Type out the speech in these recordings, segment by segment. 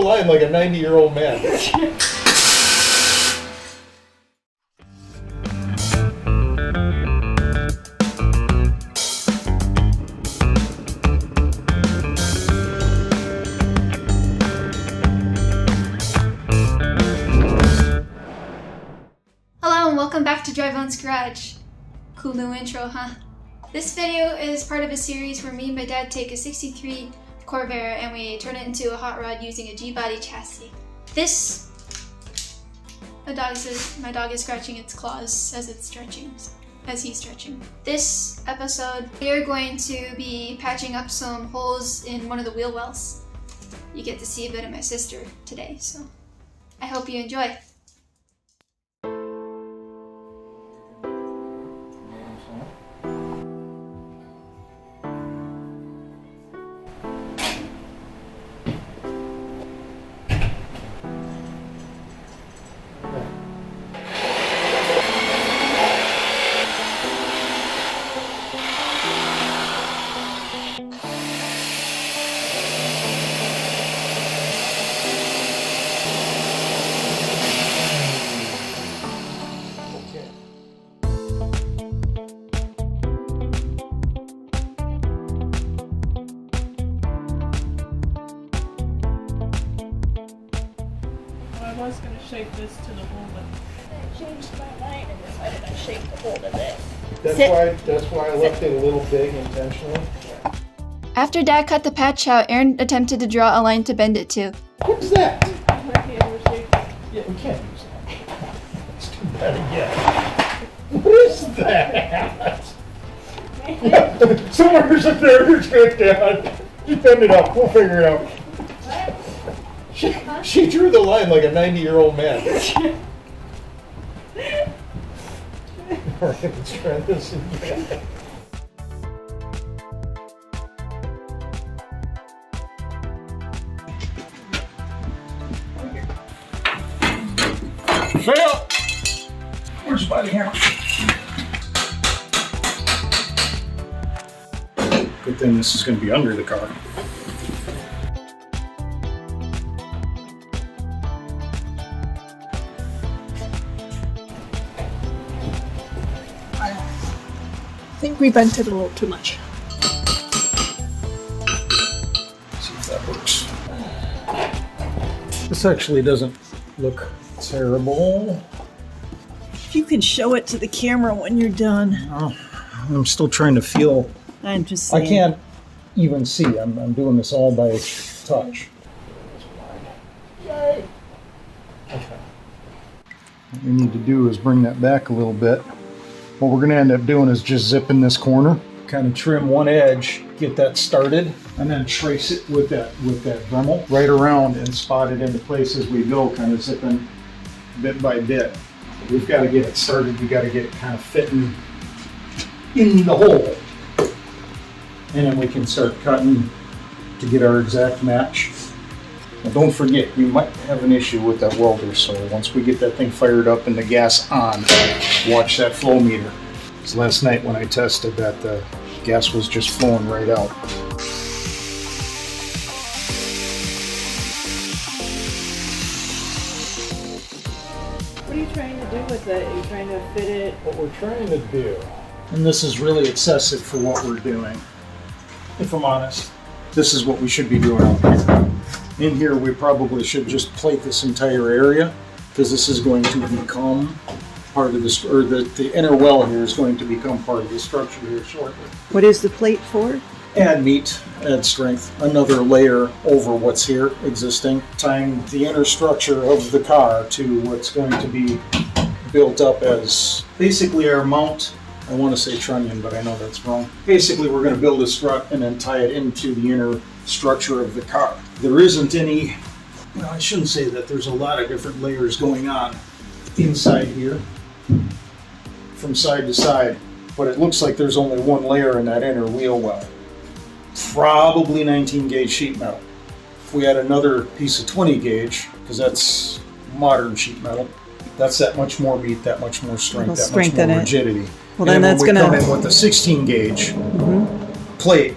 line like a 90-year-old man. Hello and welcome back to drybonesgarage. Cool new intro, huh? This video is part of a series where me and my dad take a 63 Corvair and we turn it into a hot rod using a G-body chassis. My dog is scratching its claws as he's stretching. This episode, we are going to be patching up some holes in one of the wheel wells. You get to see a bit of my sister today, so I hope you enjoy. I was going to shape this to the hole, but I changed my mind and decided I'd shape the hole to this. That's why I left it a little big intentionally. After Dad cut the patch out, Aaron attempted to draw a line to bend it to. What's that? Yeah, we can't use that. It's too bad again. What is that? Somewhere's up there, you're straight down. Just bend it up, we'll figure it out. She drew the line like a 90-year-old man. Alright, let's try this again. Fail! Where's your body hammer? Good thing this is going to be under the car. I think we bent it a little too much. See if that works. This actually doesn't look terrible. If you can show it to the camera when you're done. Oh, I'm still trying to feel. I'm just saying. I can't even see. I'm doing this all by touch. Yay! Okay. What we need to do is bring that back a little bit. What we're going to end up doing is just zipping this corner, kind of trim one edge, get that started, and then trace it with that Dremel right around and spot it into place as we go, kind of zipping bit by bit. We've got to get it started. We got to get it kind of fitting in the hole, and then we can start cutting to get our exact match. Now don't forget, you might have an issue with that welder, so once we get that thing fired up and the gas on, watch that flow meter. Because last night when I tested that, the gas was just flowing right out. What are you trying to do with it? Are you trying to fit it? What we're trying to do, and this is really excessive for what we're doing, if I'm honest, this is what we should be doing out here. In here we probably should just plate this entire area, because this is going to become part of this, or the inner well here is going to become part of the structure here shortly. What is the plate for? Add meat, add strength, another layer over what's here existing, tying the inner structure of the car to what's going to be built up as basically our mount. I want to say trunnion, but I know that's wrong. Basically we're going to build a strut and then tie it into the inner structure of the car. There isn't any, well, I shouldn't say that, there's a lot of different layers going on inside here from side to side, but it looks like there's only one layer in that inner wheel well. Probably 19 gauge sheet metal. If we had another piece of 20 gauge, because that's modern sheet metal, that's that much more meat, that much more strength, that much more rigidity. Well, then that's going to come in with a 16 gauge plate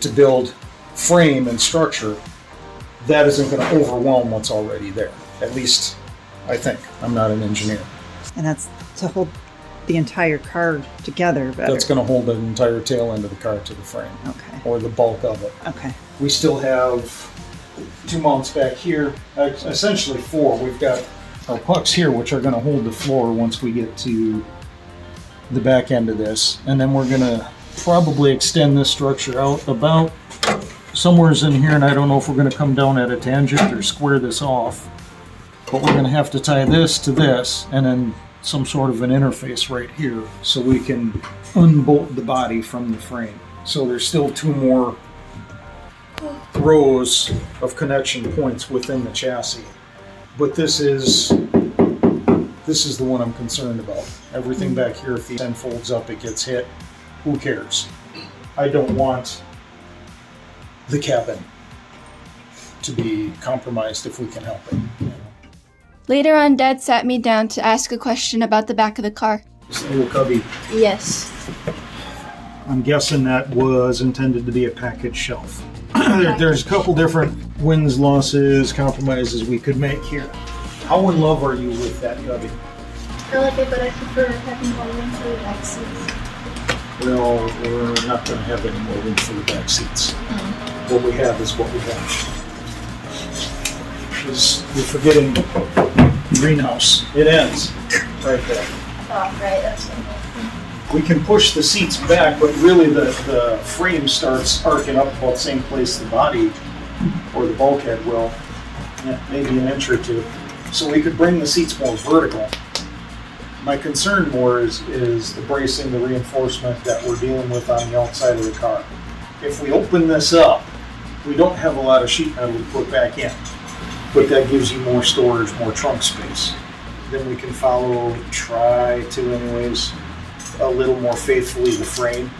to build frame and structure. that isn't going to overwhelm what's already there. At least, I think. I'm not an engineer. And that's to hold the entire car together better. That's going to hold the entire tail end of the car to the frame. Okay. Or the bulk of it. Okay. We still have 2 mounts back here, essentially 4. We've got our pucks here, which are going to hold the floor once we get to the back end of this. And then we're going to probably extend this structure out about somewhere's in here, and I don't know if we're going to come down at a tangent or square this off. But we're going to have to tie this to this, and then some sort of an interface right here so we can unbolt the body from the frame. So there's still 2 more rows of connection points within the chassis. But this is the one I'm concerned about. Everything back here, if the end folds up, it gets hit. Who cares? I don't want the cabin to be compromised if we can help it. Later on, Dad sat me down to ask a question about the back of the car. This little cubby, Yes. I'm guessing that was intended to be a package shelf. There's a couple different wins, losses, compromises we could make here. How in love are you with that cubby? I like it, but I prefer having more room for the back seats. Well, we're not going to have any more room for the back seats. What we have is what we have. You're forgetting greenhouse. It ends right there. Oh, right, that's what We can push the seats back, but really the frame starts arcing up about the same place the body or the bulkhead will, maybe an inch or 2. So we could bring the seats more vertical. My concern more is the bracing, the reinforcement that we're dealing with on the outside of the car. If we open this up, we don't have a lot of sheet metal to put back in, but that gives you more storage, more trunk space. Then we can try to anyways, a little more faithfully the frame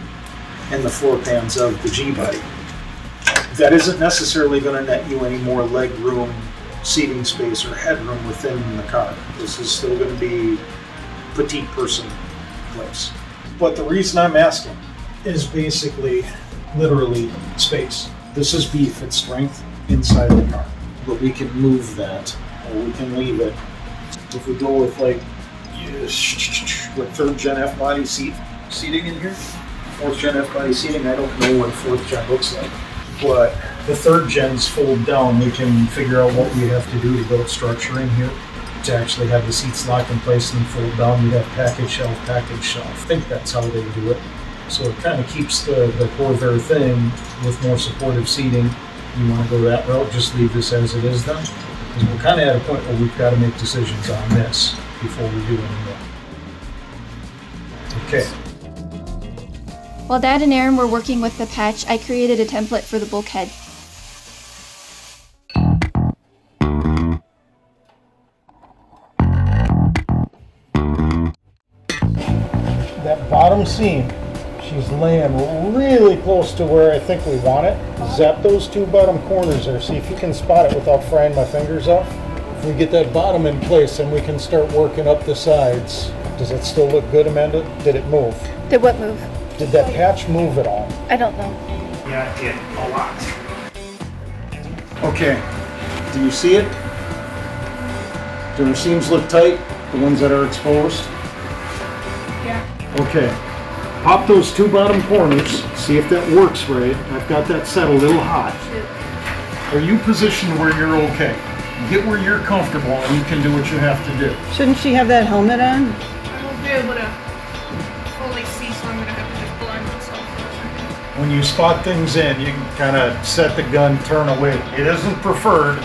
and the floor pans of the G-body. That isn't necessarily going to net you any more leg room, seating space, or headroom within the car. This is still going to be petite person place. But the reason I'm asking is basically, literally, space. This is beef at strength inside the car, but we can move that, or we can leave it. If we go with like, what, 3rd gen F-body seating in here? 4th gen F-body seating, I don't know what 4th gen looks like. But the 3rd gens fold down, we can figure out what we have to do to build structure in here to actually have the seats locked in place and fold down. We have package shelf. I think that's how they do it. So it kind of keeps the Corvair thing with more supportive seating. You want to go that route, just leave this as it is then. Because we're kind of at a point where we've got to make decisions on this before we do any more. Okay. While Dad and Aaron were working with the patch, I created a template for the bulkhead. That bottom seam, she's laying really close to where I think we want it. Zap those 2 bottom corners there. See if you can spot it without frying my fingers off. If we get that bottom in place, then we can start working up the sides. Does it still look good, Amanda? Did it move? Did what move? Did that patch move at all? I don't know. Yeah, it did. A lot. Okay. Do you see it? Do the seams look tight? The ones that are exposed? Yeah. Okay. Pop those 2 bottom corners. See if that works right. I've got that set a little hot. Are you positioned where you're okay? Get where you're comfortable and you can do what you have to do. Shouldn't she have that helmet on? I won't be able to fully see, so I'm gonna have to just blind myself for a second. When you spot things in, you can kind of set the gun, turn away. It isn't preferred.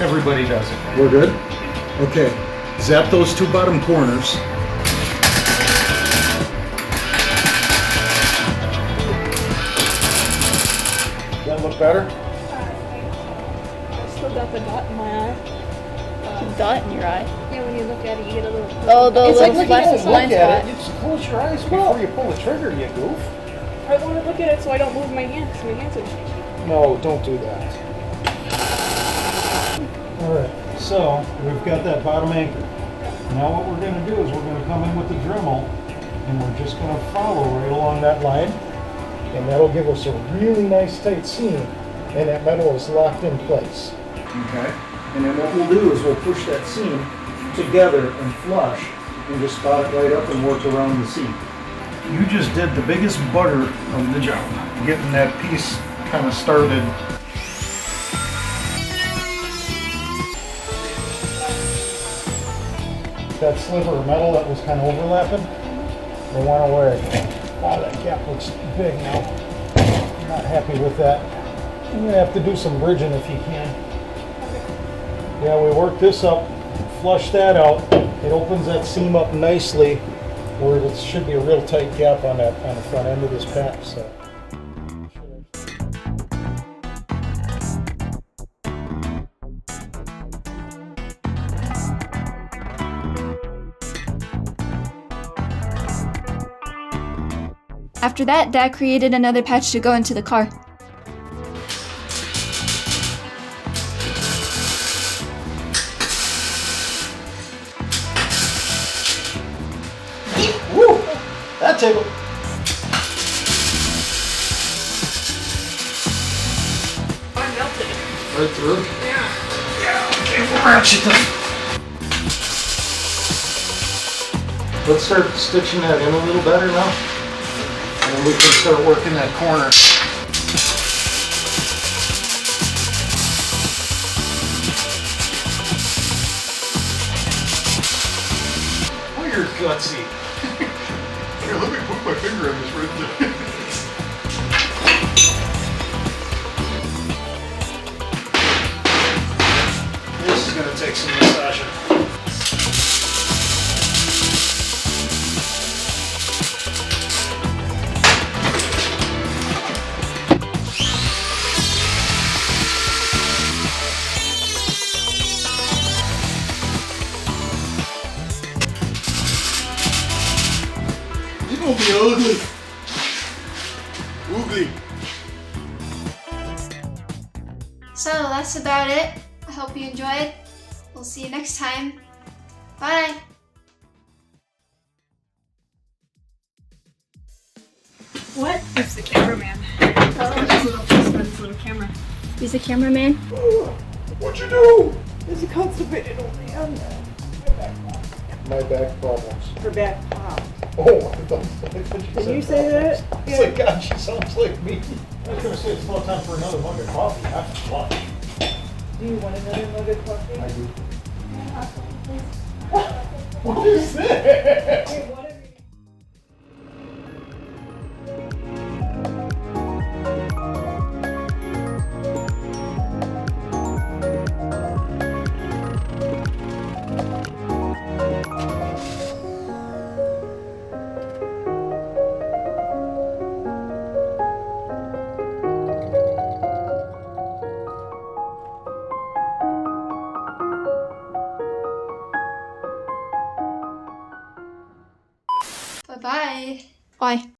Everybody does it. We're good? Okay. Zap those 2 bottom corners. That look better? I still got the dot in my eye. Dot in your eye. Yeah, when you look at it, you get a little. Oh, the It's little like flash looking at blind spot. Just close your eyes before you pull the trigger, you goof. I want to look at it so I don't move my hand, because my hands are shaking. No, don't do that. Alright, so we've got that bottom anchor. Now what we're going to do is we're going to come in with the Dremel and we're just going to follow right along that line, and that'll give us a really nice tight seam and that metal is locked in place. Okay. And then what we'll do is we'll push that seam together and flush and just spot it right up and work around the seam. You just did the biggest butter of the job, getting that piece kind of started. That sliver of metal that was kind of overlapping, they went away. Wow, that gap looks big now. I'm not happy with that. I'm going to have to do some bridging if you can. Yeah, we work this up, flush that out. It opens that seam up nicely where it should be a real tight gap on that on the front end of this patch. So. After that, Dad created another patch to go into the car. Woo! That tickled. I melted it. Right through? Yeah. Okay, we'll ratchet them. Let's start stitching that in a little better now. And then we can start working that corner. Oh, you're gutsy. Here, let me put my finger on this right there. This is going to take some massaging. You don't be ugly. Oogly. So that's about it. I hope you enjoyed. We'll see you next time. Bye! What? It's the cameraman. This little camera. He's a cameraman. What'd you do? There's a constipated old man. My back problems. Her back pop. Oh, I thought Did you say that? It's like, God, she sounds like me. I was going to say it's about time for another mug of coffee after lunch. Do you want another mug of coffee? I do. What is this? Hey, whatever. Bye-bye. Bye.